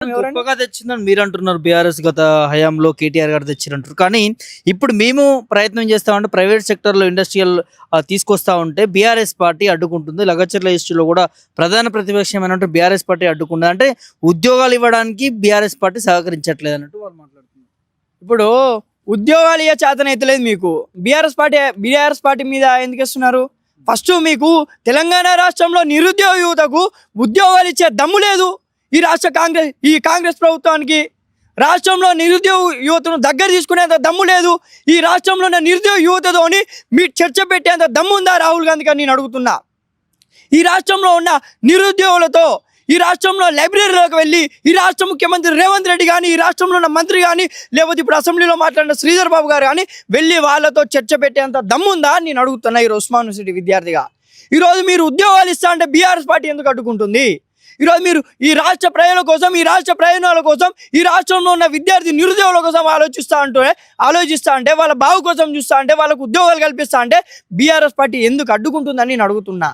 గొప్పగా తెచ్చిందని మీరు అంటున్నారు. బీఆర్ఎస్ గత హయాంలో కేటీఆర్ గారు తెచ్చిరంటారు. కానీ ఇప్పుడు మేము ప్రయత్నం చేస్తామంటే ప్రైవేట్ సెక్టర్‌లో ఇండస్ట్రియల్ తీసుకొస్తా ఉంటే బీఆర్ఎస్ పార్టీ అడ్డుకుంటుంది. లగచర్ల ఇష్యూలో కూడా ప్రధాన ప్రతిపక్షమైనటువంటి బీఆర్ఎస్ పార్టీ అడ్డుకుంటుంది. అంటే ఉద్యోగాలు ఇవ్వడానికి బీఆర్ఎస్ పార్టీ సహకరించట్లేదు అన్నట్టు వాళ్ళు మాట్లాడుతున్నారు. ఇప్పుడు ఉద్యోగాలు ఇయ్యే చేతనైతలేదు మీకు. బీఆర్ఎస్ పార్టీ మీద ఎందుకు ఇస్తున్నారు? ఫస్ట్ మీకు తెలంగాణ రాష్ట్రంలో నిరుద్యోగ యువతకు ఉద్యోగాలు ఇచ్చే దమ్ము లేదు ఈ కాంగ్రెస్ ప్రభుత్వానికి. రాష్ట్రంలో నిరుద్యోగ యువతను దగ్గర తీసుకునేంత దమ్ము లేదు. ఈ రాష్ట్రంలో ఉన్న నిరుద్యోగ యువతతోని మీ చర్చ పెట్టేంత దమ్ము ఉందా రాహుల్ గాంధీ గారు? నేను అడుగుతున్నా. ఈ రాష్ట్రంలో ఉన్న నిరుద్యోగులతో ఈ రాష్ట్రంలో లైబ్రరీలోకి వెళ్ళి ఈ రాష్ట్ర ముఖ్యమంత్రి రేవంత్ రెడ్డి కానీ, ఈ రాష్ట్రంలో ఉన్న మంత్రి కానీ, లేకపోతే ఇప్పుడు అసెంబ్లీలో మాట్లాడిన శ్రీధర్ బాబు గారు కానీ వెళ్ళి వాళ్ళతో చర్చ పెట్టేంత దమ్ముందా అని నేను అడుగుతున్నా. ఈరోజు ఉస్మాన్ యూనివర్సిటీ విద్యార్థిగా ఈరోజు మీరు ఉద్యోగాలు ఇస్తా అంటే బీఆర్ఎస్ పార్టీ ఎందుకు అడ్డుకుంటుంది? ఈరోజు మీరు ఈ రాష్ట్ర ప్రజల కోసం, ఈ రాష్ట్ర ప్రయోజనాల కోసం, ఈ రాష్ట్రంలో ఉన్న విద్యార్థి నిరుద్యోగుల కోసం ఆలోచిస్తా అంటే వాళ్ళ బావు కోసం చూస్తా అంటే వాళ్ళకు ఉద్యోగాలు కల్పిస్తా అంటే బీఆర్ఎస్ పార్టీ ఎందుకు అడ్డుకుంటుందని నేను అడుగుతున్నా.